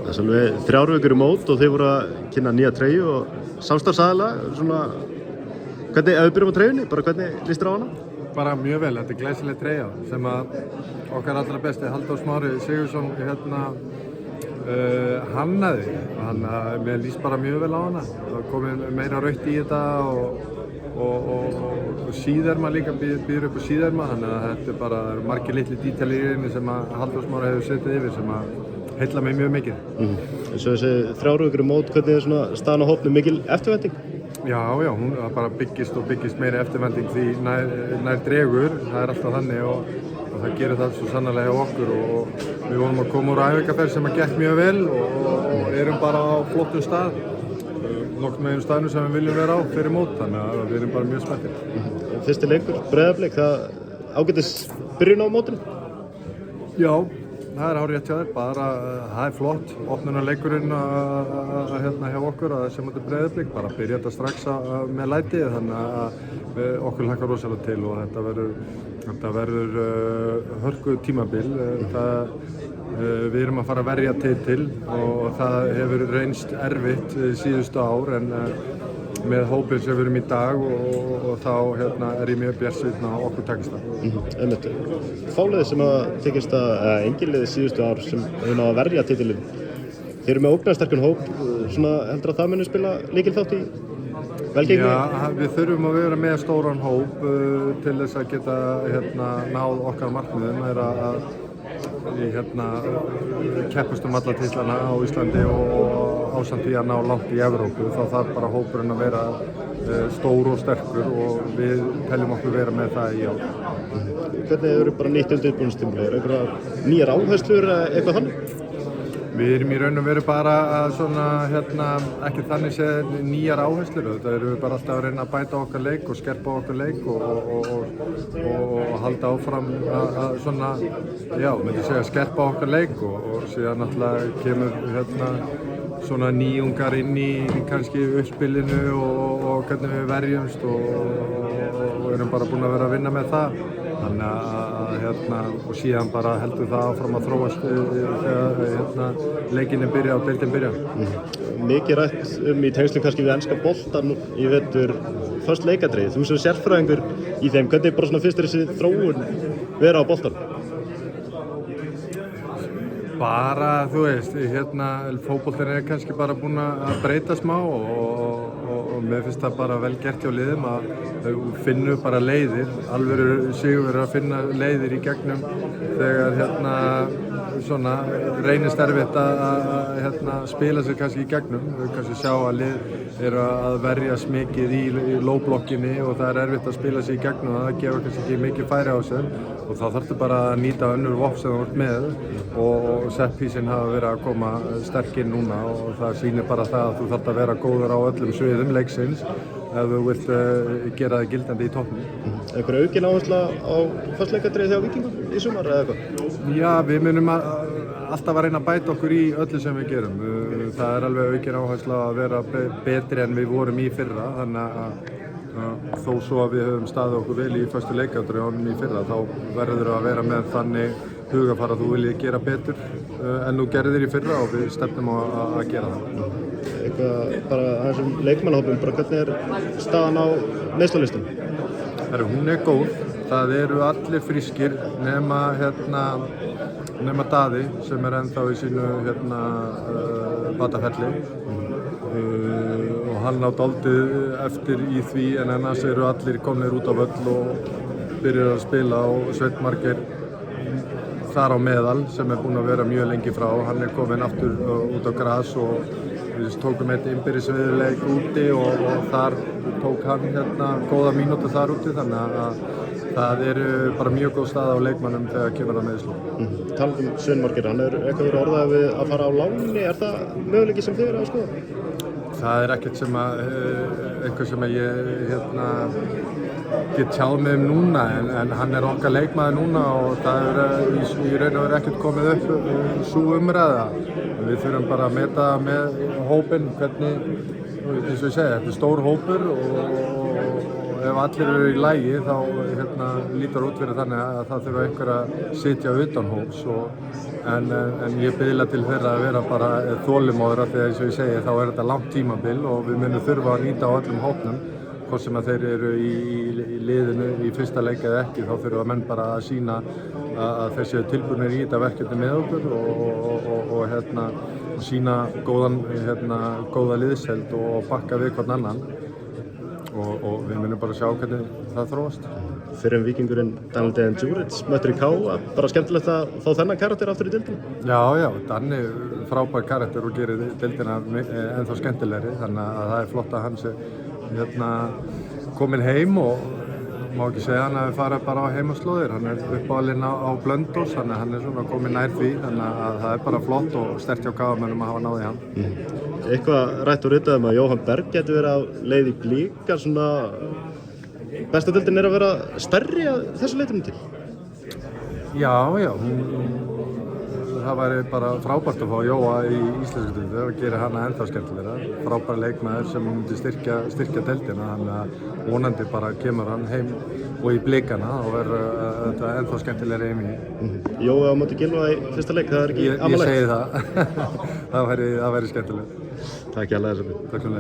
Það er alveg 3 vikur í mót og þið voru að kynna nýja treyju og samstarfsaðila, svona, hvernig, ef við byrjum á treyjunni, bara hvernig líst þér á hana? Bara mjög vel, þetta er glæsileg treyja sem að okkar allra besti Halldór Smári Sigurðsson hannaði. Mér líst bara mjög vel á hana. Það komið meira rautt í þetta og síðerma líka býður upp á síðerma, þannig að þetta er bara margir litli dítalir í henni sem að Halldór Smári hefur setið yfir sem að heilla mig mjög mikið. Eins og þessi 3 vikur í mót, hvernig er svona staðan á hópnum, mikil eftirvænting? Já, hún bara byggist meiri eftirvænting því nær dregur, það er alltaf þannig og það gerir það svo sannarlega hjá okkur og við vorum að koma úr æfingaferð sem að gekk mjög vel og erum bara á flottum stað, nokkuð með einu staðnum sem við viljum vera á fyrir mót, þannig að við erum bara mjög spenntir. Fyrsti leikur, Breiðablik, það ágætis byrjun á mótinu? Já, það er hárrétt hjá þér, bara það er flott, opnunarleikurinn hjá okkur sem þetta Breiðablik, bara byrja þetta strax með læti, þannig að okkur hlakkar rosalega til og þetta verður hörku tímabil. Við erum að fara að verja titil og það hefur reynst erfitt síðustu ár en með hópinn sem við erum í dag og þá er ég mjög bjartsýnn á okkur takist það. Einmitt. Fáliðið sem að tekist engin liðið síðustu ár sem hefur náð að verja titilinn. Þeir eru með ógnarsterkan hóp, svona heldur að það muni spila lykilþátt í velgengni? Já, við þurfum að vera með stóran hóp til þess að geta náð okkar markmiðum keppast alla titlana á Íslandi og ásamt því að ná langt í Evrópu, þá þarf bara hópurinn að vera stór og sterkur og við teljum okkur vera með það í ár. Hvernig eru bara nýtt undirbúningstímabilið? Eru einhverjar nýjar áherslur eða eitthvað þannig? Við erum í raun og veru bara að ekki þannig séð nýjar áherslur. Þetta erum við bara alltaf að reyna að bæta okkar leik og skerpa okkar leik og halda áfram að skerpa okkar leik og síðan náttúrulega kemur svona nýjungar inn í kannski uppspilinu og hvernig við verjumst og erum bara búin að vera að vinna með það. Þannig að og síðan bara heldur það áfram að þróast þegar leikinni byrja og deildin byrja. Mikið rætt í tengslum kannski við enska boltann í vetur föst leikadrið. Þú sem sérfræðingur í þeim, hvernig bara svona finnst þér þessi þróun vera á boltann? Bara, þú veist, fótboltinn er kannski bara búinn að breyta smá og mér finnst það bara vel gert hjá liðum að þau finnu bara leiðir, alveg sigur að finna leiðir í gegnum þegar reynist erfitt að spila sér kannski í gegnum. Við kannski sjá að lið eru að verjast mikið í lóblokkinni og það er erfitt að spila sér í gegnum og það gefur kannski ekki mikið færi á sér og þá þarftu bara að nýta önnur vopn sem þú ert með og setpísinn hafa verið að koma sterk inn núna og það sýnir bara það að þú þarft að vera góður á öllum sviðum leiksins ef þú vilt gera það gildandi í toppnum. Einhver aukin áhersla á föstleikadrið hjá Víkingum í sumar eða eitthvað? Já, við munum alltaf að reyna að bæta okkur í öllu sem við gerum. Það er alveg aukin áhersla að vera betri en við vorum í fyrra, þannig að þó svo að við höfum staðið okkur vel í föstu leikadriðunum í fyrra, þá verður að vera með þannig hugafar að þú viljið gera betur en þú gerðir í fyrra og við stefnum að gera það. Eitthvað bara aðeins leikmannahópum, bara hvernig er staðan á meiðslalistum? Hún er góð, það eru allir frískir nema Daði sem er ennþá í sínu bataferli og hann á dálítið eftir í því en annars eru allir komnir út á völl og byrjar að spila og Sveinn Margeir þar á meðal sem er búinn að vera mjög lengi frá. Hann er kominn aftur út á gras og við tókum eitt innbyrðisviðurleik úti og þar tók hann góða mínútur þar úti, þannig að það er bara mjög góð staða á leikmannum þegar kemur að meiðslum. Talað Sveinn Margeir, hann er eitthvað verið orðað við að fara á láni, er það möguleiki sem þið eru að skoða? Það er ekkert sem ég get tjáð mig núna en hann er okkar leikmaður núna og það er í raun og veru ekkert komið upp sú umræða. Við þurfum bara að meta með hópinn hvernig, eins og ég segi, þetta er stór hópur og ef allir eru í lagi þá lítur út fyrir þannig að það þurfa einhver að sitja utan hóps en ég biðla til þeirra að vera bara þolinmóðir af því að eins og ég segi þá þetta langt tímabil og við munum þurfa að nýta á öllum hópnum hvort sem að þeir eru í liðinu í fyrsta leik eða ekki þá þurfa menn bara að sýna að þeir séu tilbúinir í þetta verkefni með okkur og sýna góða liðsheild og bakka við hvern annan og við munum bara sjá hvernig það þróast. Fyrir Víkingurinn Daniel Dejan Djuric mættur í K.A. Bara skemmtilegt að fá þennan karakter aftur í deildina? Já, Danni frábær karakter og gerir deildina ennþá skemmtilegri þannig að það flott að hann sé kominn heim og má ekki segja hann að við fara bara á heimaslóðir. Hann uppáhalinn á Blönduós þannig að hann svona kominn nær því þannig að það bara flott og sterkt hjá K.A.-mönnum að hafa náð í hann. Eitthvað rætt og ritað að Jóhann Berg geti verið á leið í Blika svona besta deildin að vera stærri að þessu leitinu til? Já, það væri bara frábært að fá Jóa í íslensku deildinni og gera hana ennþá skemmtilegra. Frábær leikmaður sem myndi styrkja deildina, þannig að vonandi bara kemur hann heim og í Blikana og verður þetta ennþá skemmtilegra heim í. Jói á móti Gylfa í fyrsta leik, það er ekki amalegt? Ég segi það, það væri skemmtilegt. Takk hjá þér.